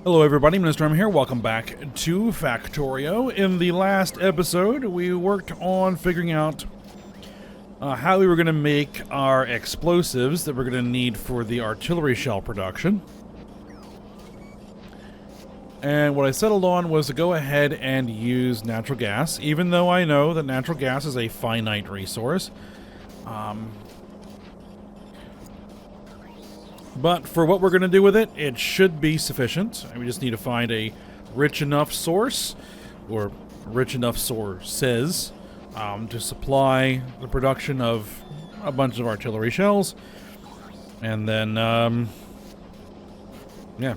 Hello everybody, Minister I'm here. Welcome back to Factorio. In the last episode, we worked on figuring out how we were going to make our explosives that we're going to need for the artillery shell production. And what I settled on was to go ahead and use natural gas, even though I know that natural gas is a finite resource. But for what we're going to do with it, it should be sufficient. We just need to find a rich enough source, or rich enough sources, to supply the production of a bunch of artillery shells. And then, yeah,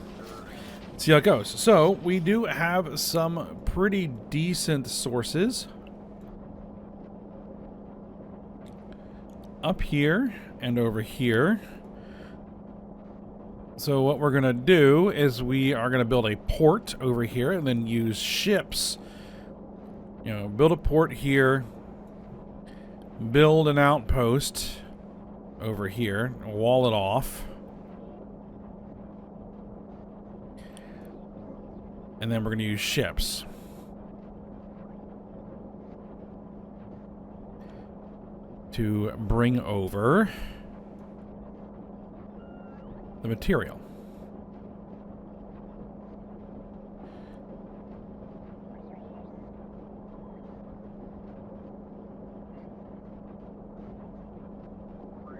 see how it goes. So, we do have some pretty decent sources up here and over here. So what we're going to do is we are going to build a port over here and then use ships. You know, build a port here, build an outpost over here, wall it off. And then we're going to use ships. To bring over the material.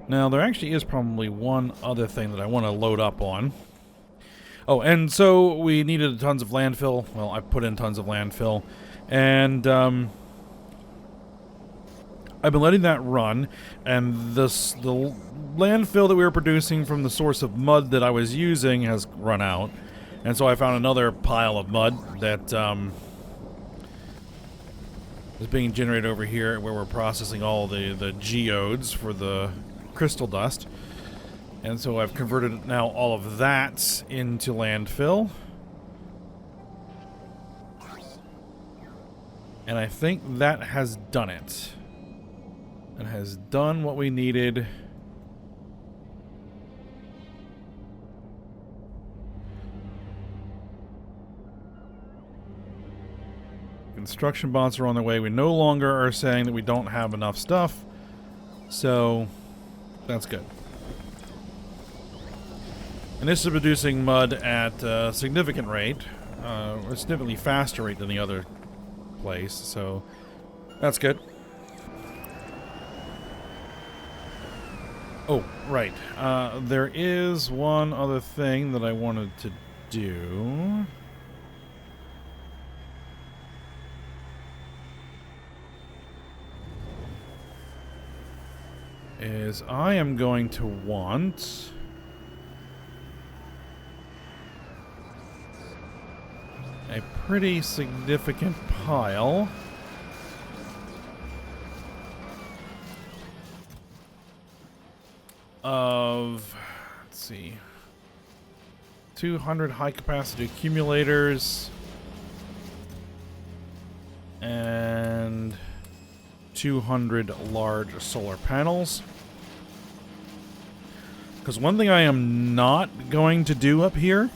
Now, there actually is probably one other thing that I want to load up on. Oh, and so we needed tons of landfill. Well, I put in tons of landfill. And, I've been letting that run, and the landfill that we were producing from the source of mud that I was using has run out. And so I found another pile of mud that is being generated over here where we're processing all the geodes for the crystal dust. And so I've converted now all of that into landfill. And I think that has done it. It has done what we needed. Construction bots are on their way. We no longer are saying that we don't have enough stuff. So, that's good. And this is producing mud at a significant rate. A significantly faster rate than the other place. So, that's good. Oh, right. There is one other thing that I wanted to do. Is I am going to want a pretty significant pile of, let's see, 200 high-capacity accumulators and 200 large solar panels. Because one thing I am not going to do up here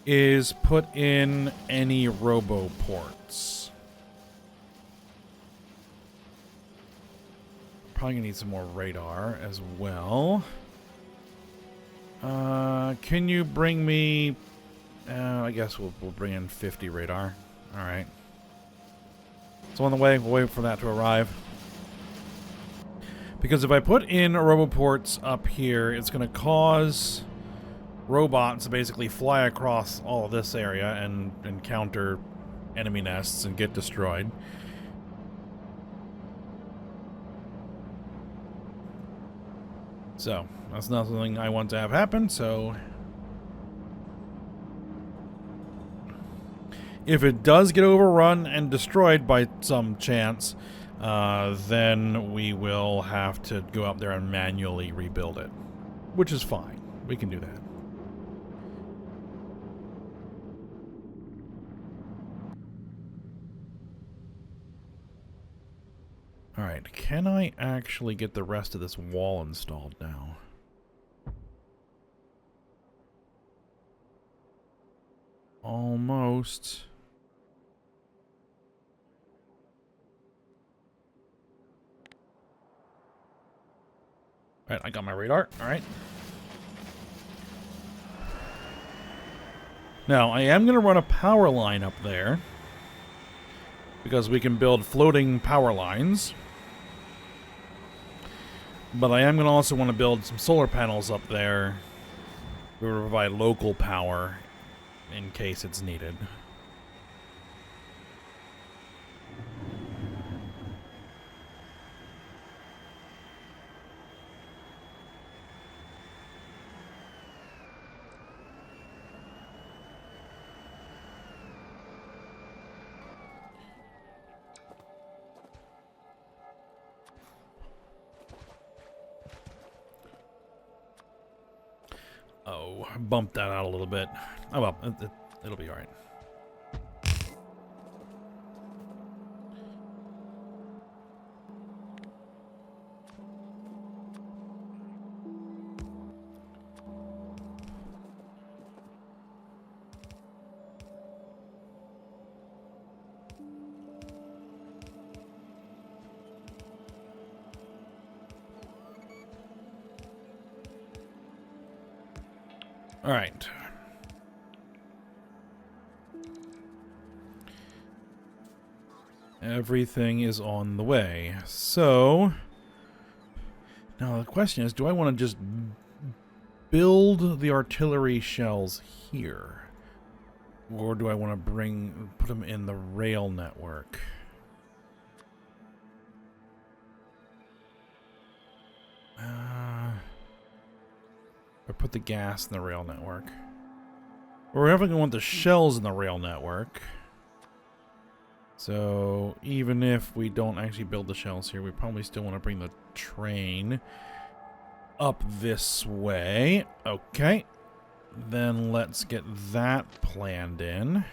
is put in any roboports. Probably gonna need some more radar as well. Can you bring me... I guess we'll bring in 50 radar. Alright. It's on the way. We'll wait for that to arrive. Because if I put in roboports up here, it's going to cause robots to basically fly across all of this area and encounter enemy nests and get destroyed. So, that's not something I want to have happen, so... If it does get overrun and destroyed by some chance, then we will have to go up there and manually rebuild it. Which is fine. We can do that. Alright, can I actually get the rest of this wall installed now? Almost. Alright, I got my radar. Alright. Now, I am going to run a power line up there, because we can build floating power lines. But I am going to also want to build some solar panels up there to provide local power in case it's needed. Oh, I bumped that out a little bit. Oh well, it'll be alright. Alright. Everything is on the way. So, now the question is, do I want to just build the artillery shells here? Or do I want to put them in the rail network? Or put the gas in the rail network. We're definitely going to want the shells in the rail network. So, even if we don't actually build the shells here, we probably still want to bring the train up this way. Okay. Then let's get that planned in.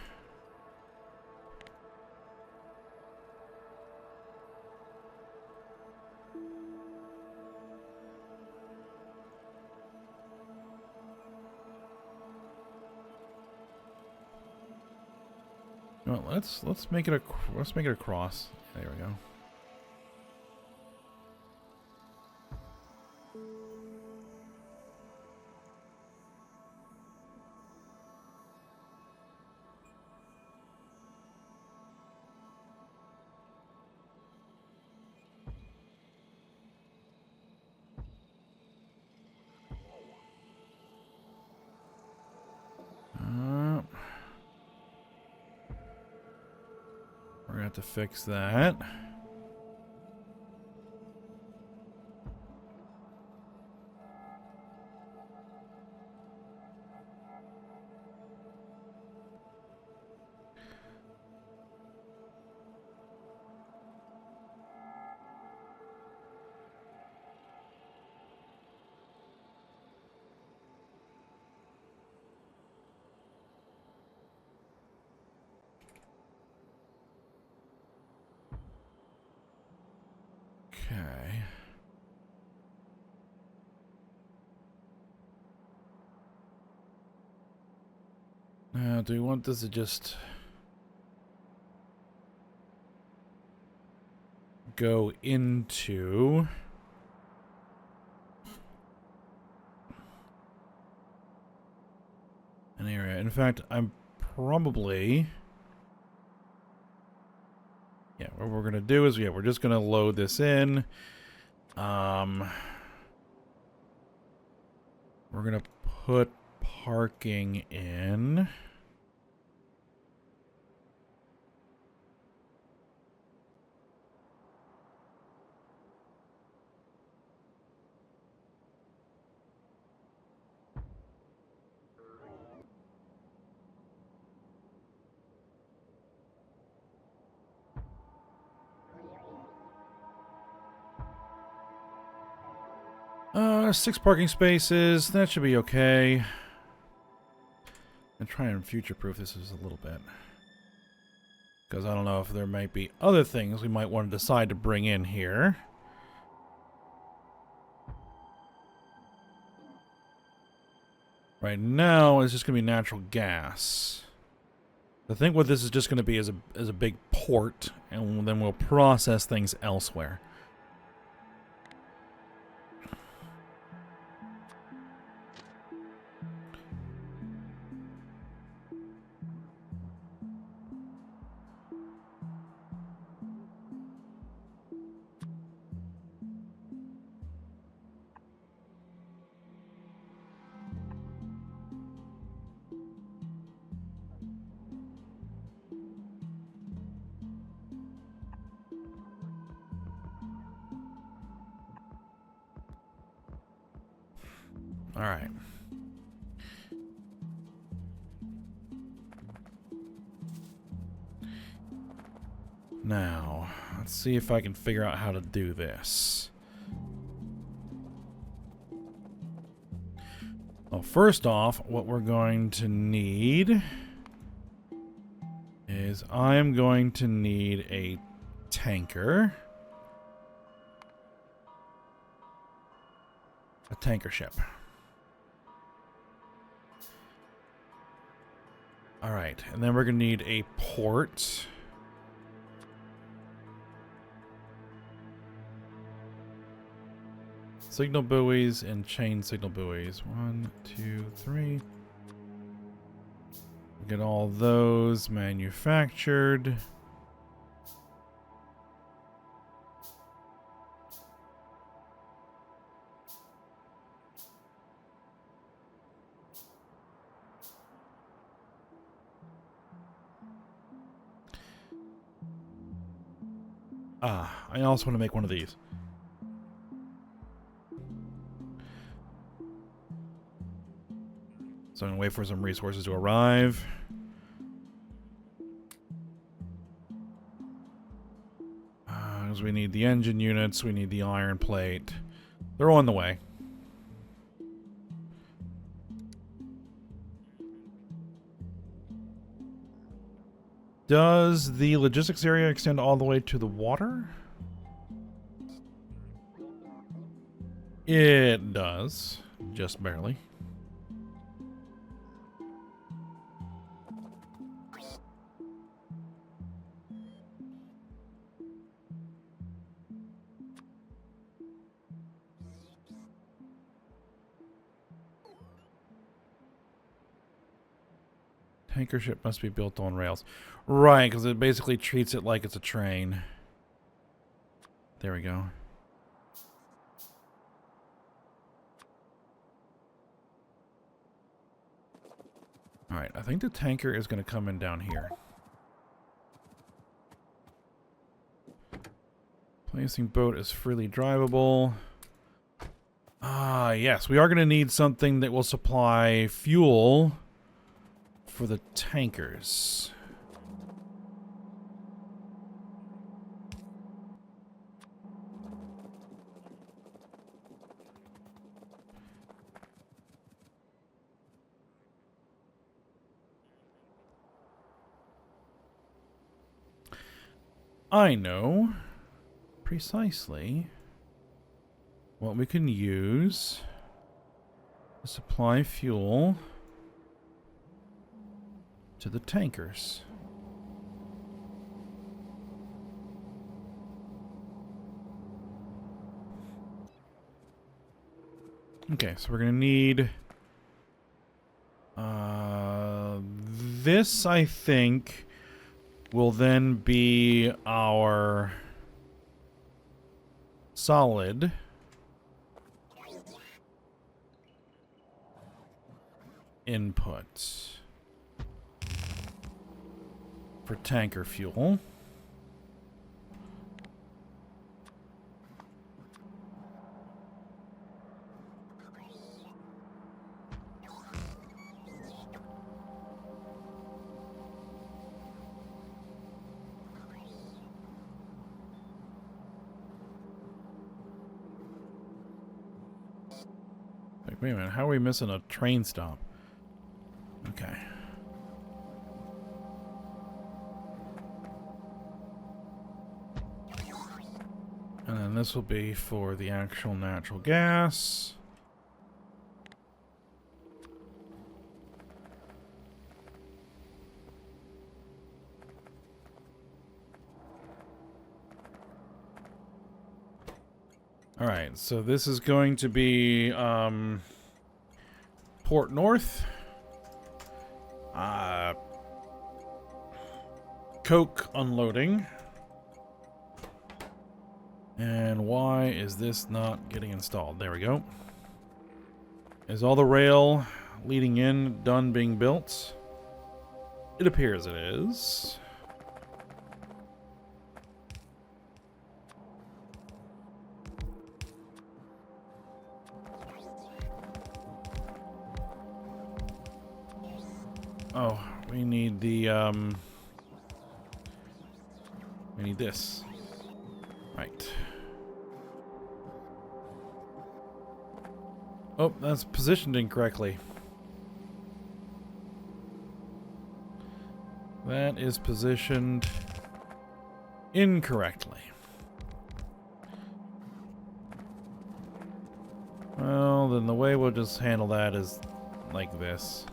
Well, let's make it a cross. There we go. We're gonna have to fix that. Okay. Now, do we want this to just go into an area? In fact, I'm probably... Yeah, what we're going to do is, we're just going to load this in. We're going to put parking in. Six parking spaces. That should be okay. And try and future-proof this is a little bit. Because I don't know if there might be other things we might want to decide to bring in here. Right now, it's just going to be natural gas. I think what this is just going to be is a big port, and then we'll process things elsewhere. All right. Now, let's see if I can figure out how to do this. Well, first off, what we're going to need is I am going to need a tanker. A tanker ship. Alright, and then we're going to need a port. Signal buoys and chain signal buoys. 1, 2, 3. Get all those manufactured. I also want to make one of these. So I'm going to wait for some resources to arrive. Because we need the engine units, we need the iron plate. They're on the way. Does the logistics area extend all the way to the water? It does. Just barely. Tanker ship must be built on rails. Right, because it basically treats it like it's a train. There we go. Alright, I think the tanker is going to come in down here. Placing boat is freely drivable. Ah, yes, we are going to need something that will supply fuel for the tankers. I know precisely what we can use to supply fuel to the tankers. Okay, so we're gonna need this, I think, will then be our solid input for tanker fuel. Wait a minute, how are we missing a train stop? Okay. And then this will be for the actual natural gas. Alright, so this is going to be Port North. Coke unloading. And why is this not getting installed? There we go. Is all the rail leading in done being built? It appears it is. Oh, we need the, we need this. Right. Oh, that's positioned incorrectly. That is positioned incorrectly. Well, then the way we'll just handle that is like this.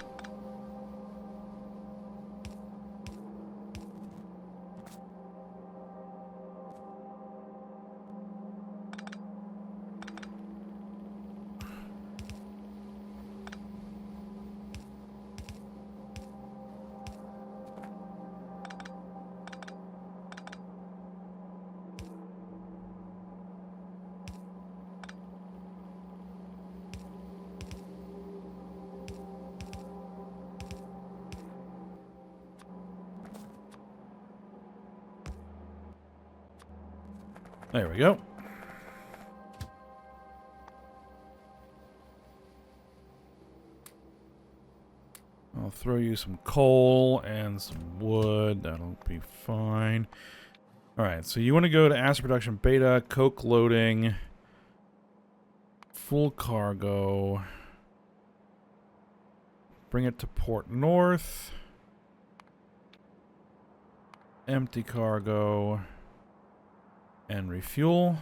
There we go. I'll throw you some coal and some wood. That'll be fine. Alright, so you want to go to acid production beta, coke loading, full cargo. Bring it to Port North. Empty cargo. And refuel.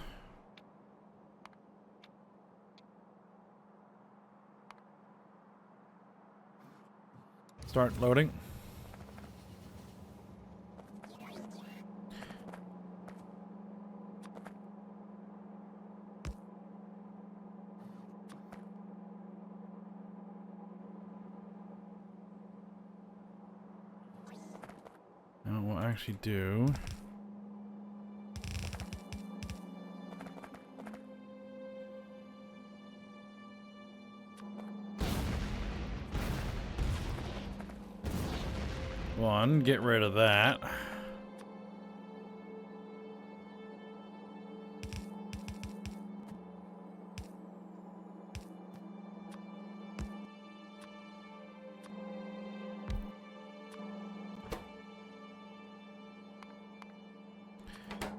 Start loading. Now we'll actually do. One, get rid of that.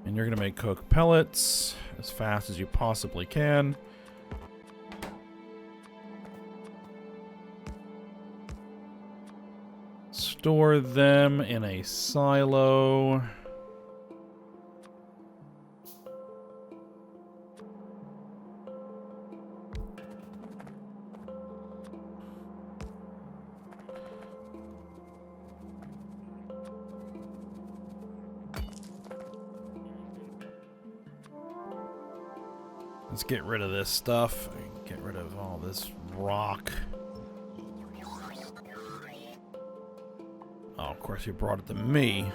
And you're going to make coke pellets as fast as you possibly can. Store them in a silo. Let's get rid of this stuff. Get rid of all this rock. Oh, of course you brought it to me.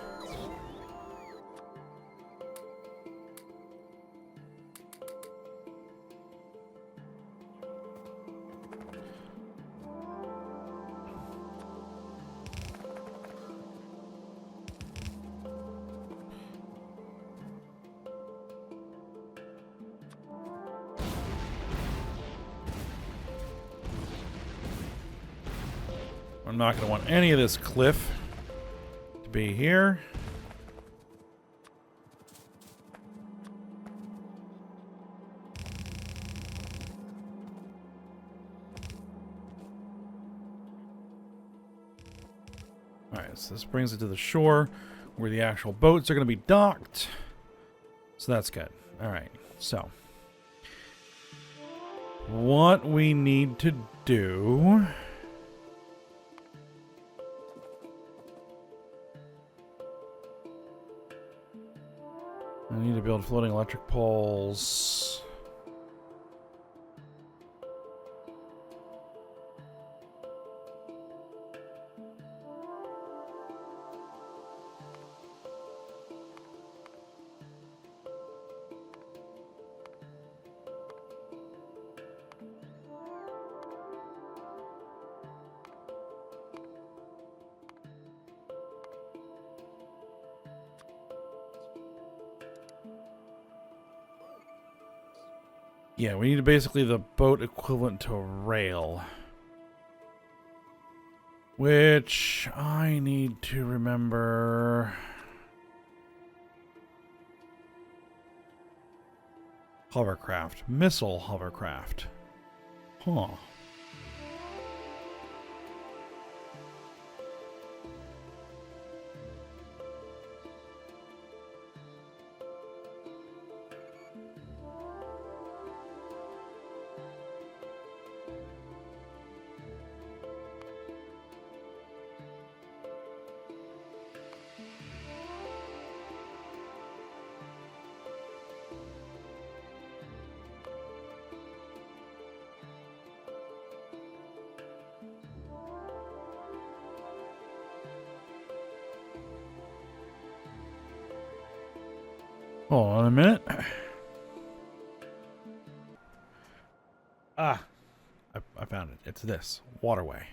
I'm not going to want any of this cliff to be here. Alright, so this brings it to the shore where the actual boats are going to be docked. So that's good. Alright, so what we need to do... I need to build floating electric poles. Yeah, we need basically the boat equivalent to a rail. Which I need to remember. Hovercraft. Missile hovercraft. Huh. Hold on a minute. Ah, I found it. It's this. Waterway.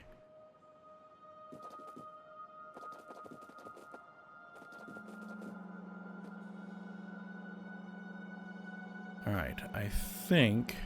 Alright, I think...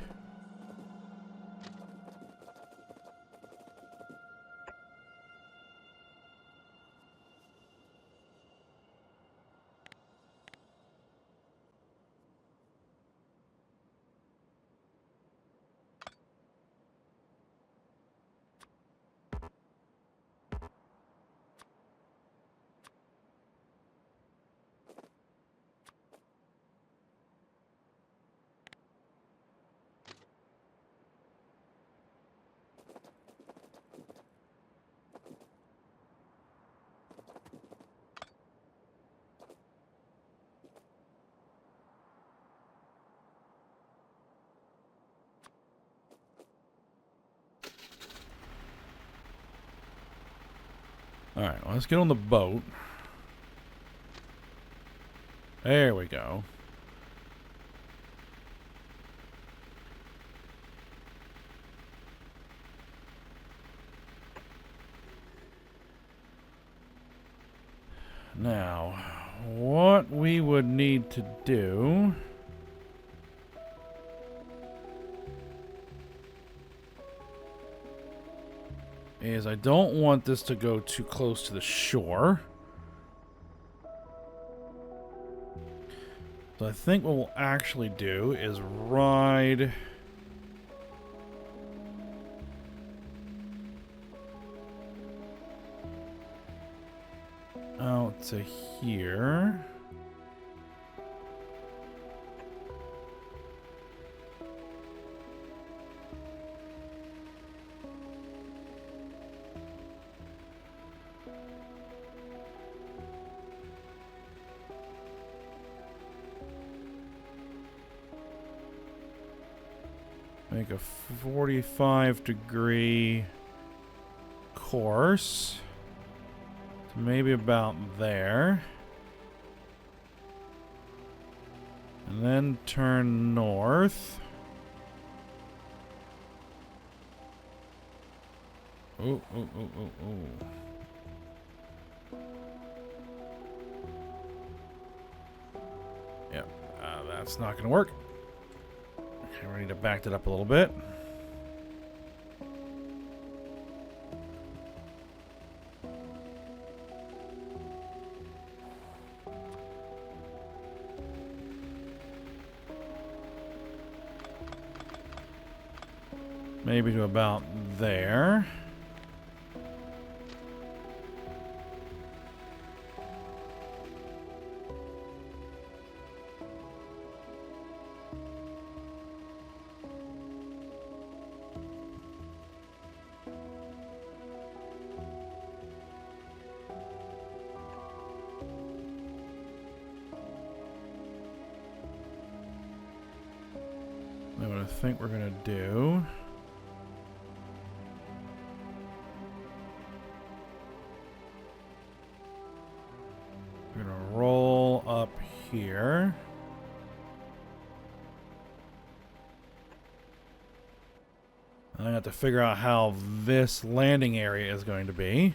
Alright, well, let's get on the boat. There we go. Now, what we would need to do... is I don't want this to go too close to the shore. So I think what we'll actually do is ride... out to here. Make a 45-degree course. So maybe about there. And then turn north. Oh, oh, oh, oh, oh. Yep, that's not going to work. Okay, we need to back that up a little bit. Maybe to about there. Now what I think we're gonna do. We're gonna roll up here. I have to figure out how this landing area is going to be.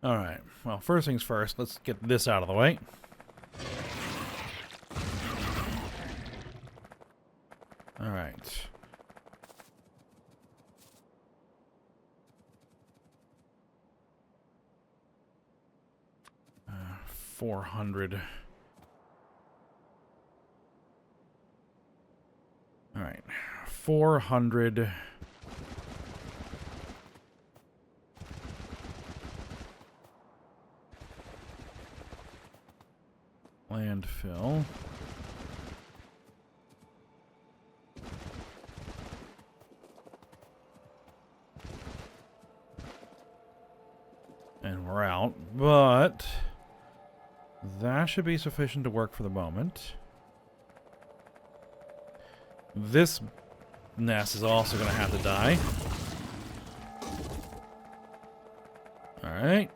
Alright, well, first things first, let's get this out of the way. Alright. Uh, 400. Alright, 400. Landfill. And we're out, but that should be sufficient to work for the moment. This nest is also going to have to die. Alright.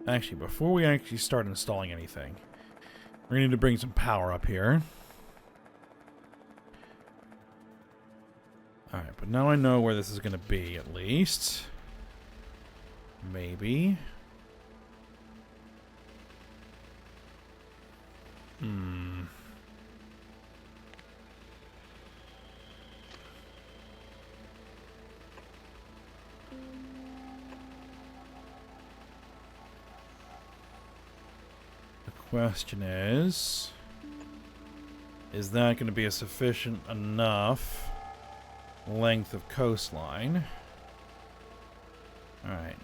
Actually, before we actually start installing anything, we need to bring some power up here. Alright, but now I know where this is going to be, at least. Maybe. Question is that going to be a sufficient enough length of coastline? Alright.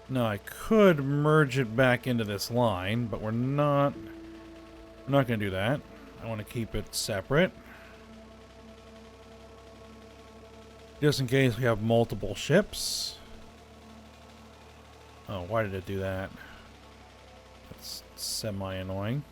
Now I could merge it back into this line, but I'm not going to do that. I want to keep it separate. Just in case we have multiple ships. Oh, why did it do that? That's semi-annoying.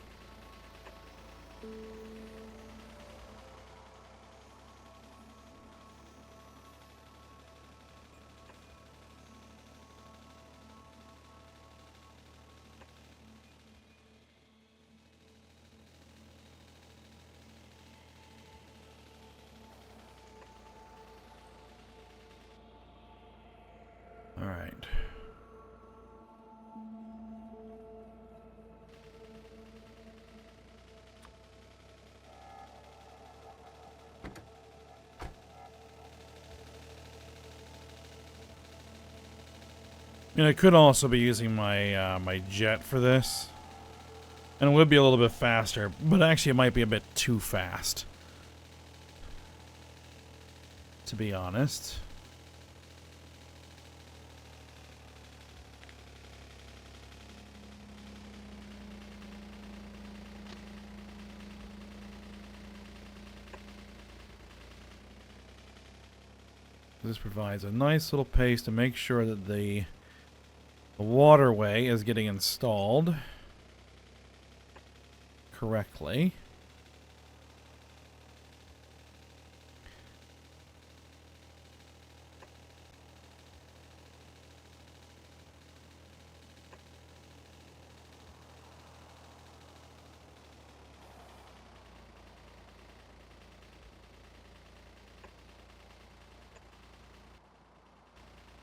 All right. And I could also be using my my jet for this, and it would be a little bit faster, but actually it might be a bit too fast, to be honest. This provides a nice little pace to make sure that the waterway is getting installed correctly.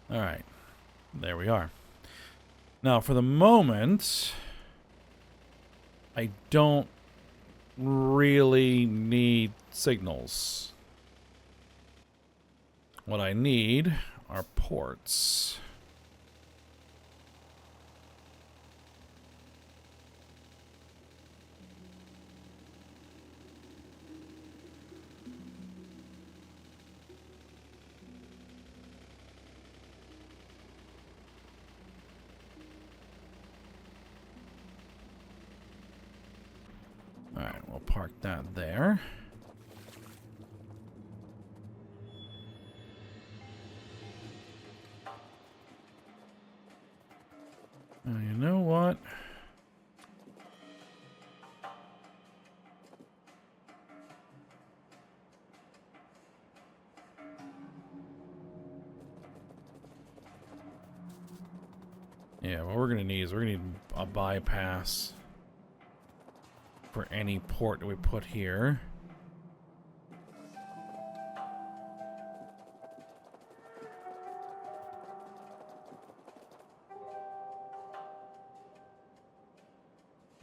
All right, there we are. Now, for the moment, I don't really need signals. What I need are ports. Alright, we'll park that there. You know what? Yeah, what we're gonna need is we're gonna need a bypass for any port that we put here.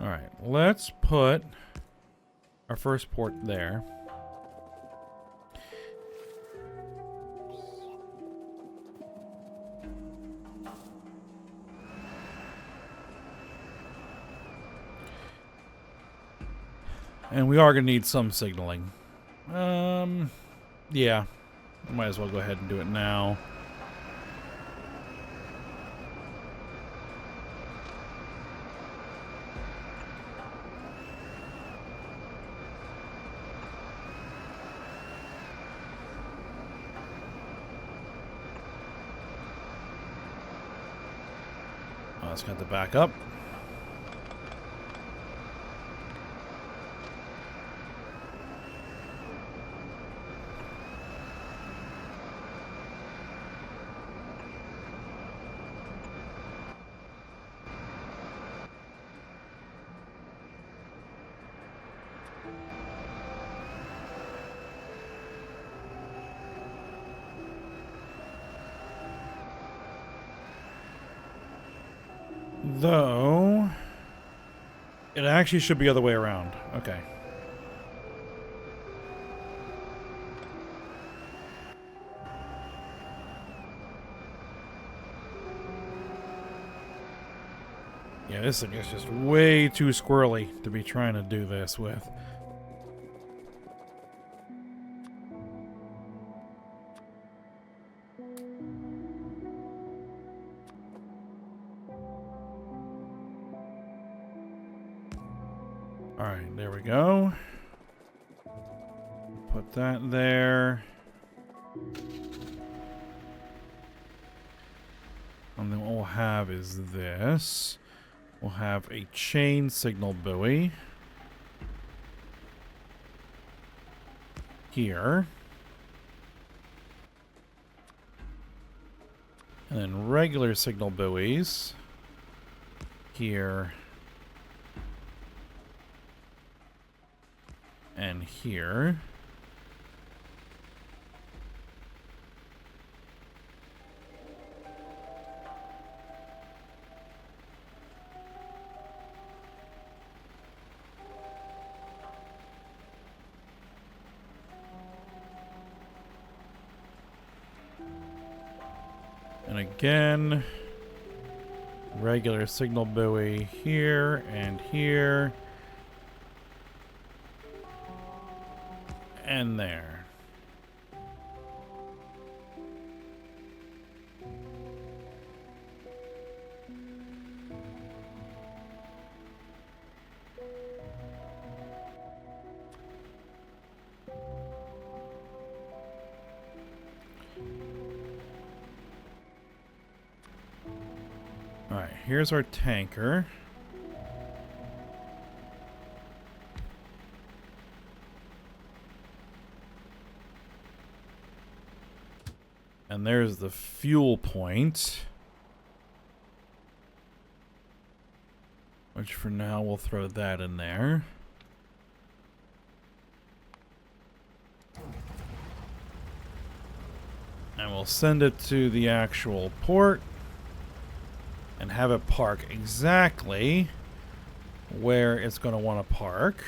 Alright, let's put our first port there. And we are going to need some signaling. Yeah. Might as well go ahead and do it now. Oh, let's get the back up. Though, it actually should be the other way around. Okay. Yeah, this thing is just way too squirrely to be trying to do this with. Alright, there we go. Put that there. And then what we'll have is this. We'll have a chain signal buoy here. And then regular signal buoys here and here. And again, regular signal buoy here and here. And there. Alright, here's our tanker. And there's the fuel point. Which for now we'll throw that in there. And we'll send it to the actual port. And have it park exactly where it's going to want to park.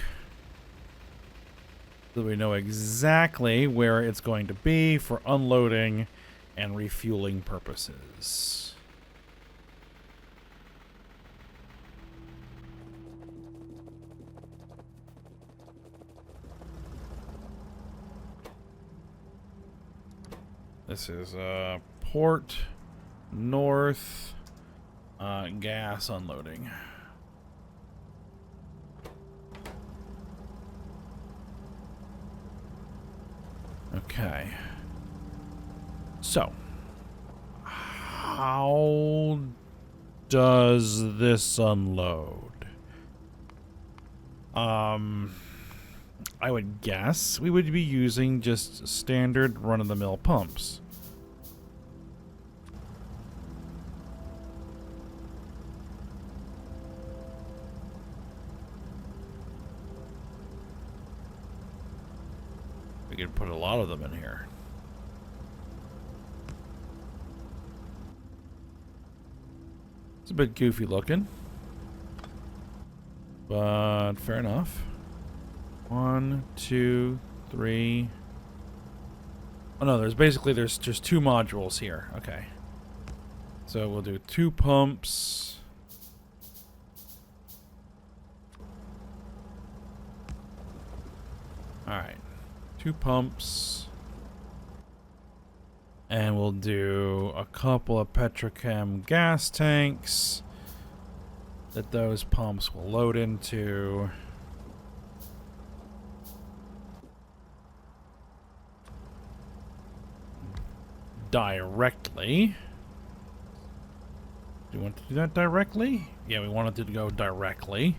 So we know exactly where it's going to be for unloading and refueling purposes. This is port north gas unloading. Okay. So, how does this unload? I would guess we would be using just standard run-of-the-mill pumps. We could put a lot of them in here. It's a bit goofy looking, but fair enough. 1, 2, 3. Oh no, there's just 2 modules here. Okay. So we'll do 2 pumps. Alright. 2 pumps. And we'll do a couple of petrochem gas tanks that those pumps will load into. Directly. Do you want to do that directly? Yeah, we want it to go directly.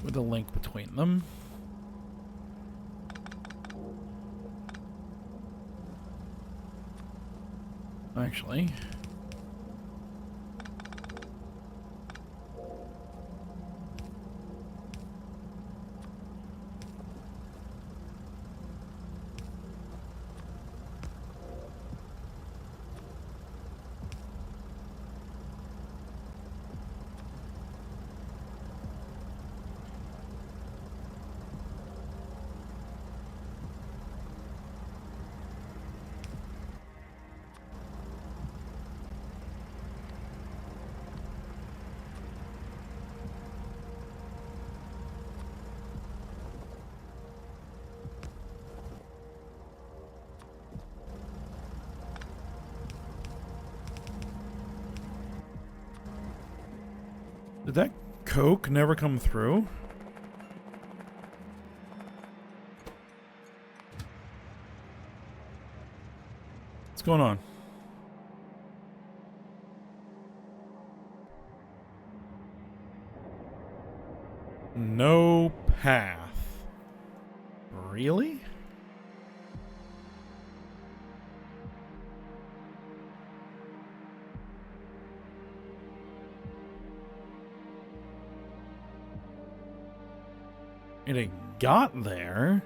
With a link between them. Actually. Did that Coke never come through? What's going on? No path. Really? It got there.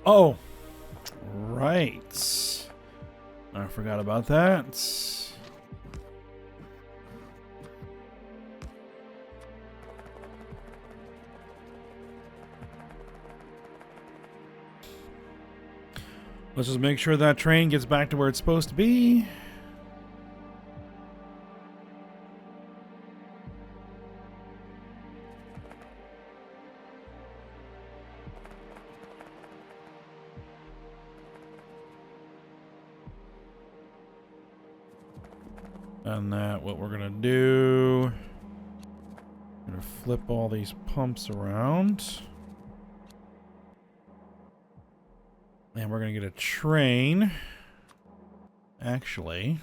Oh, right. I forgot about that. Let's just make sure that train gets back to where it's supposed to be. And that, what we're gonna do, we're gonna flip all these pumps around. And we're gonna get a train. Actually.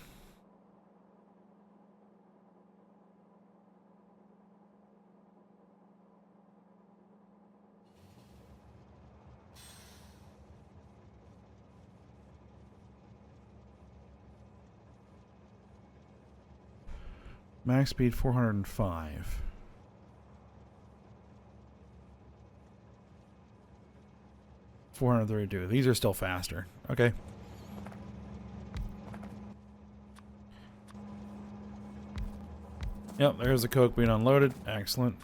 Max speed 405. $432. These are still faster. Okay. Yep, there's the Coke being unloaded. Excellent.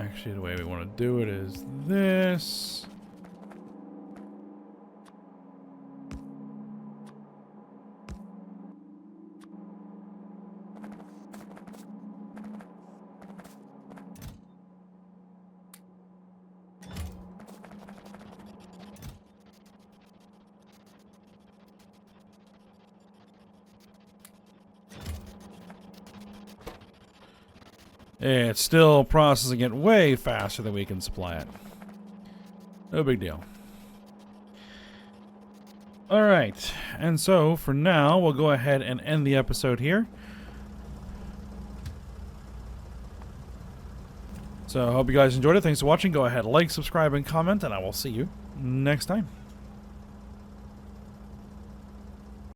Actually, the way we want to do it is this. It's still processing it way faster than we can supply it. No big deal. Alright, and so for now, we'll go ahead and end the episode here. So I hope you guys enjoyed it. Thanks for watching. Go ahead, like, subscribe, and comment, and I will see you next time.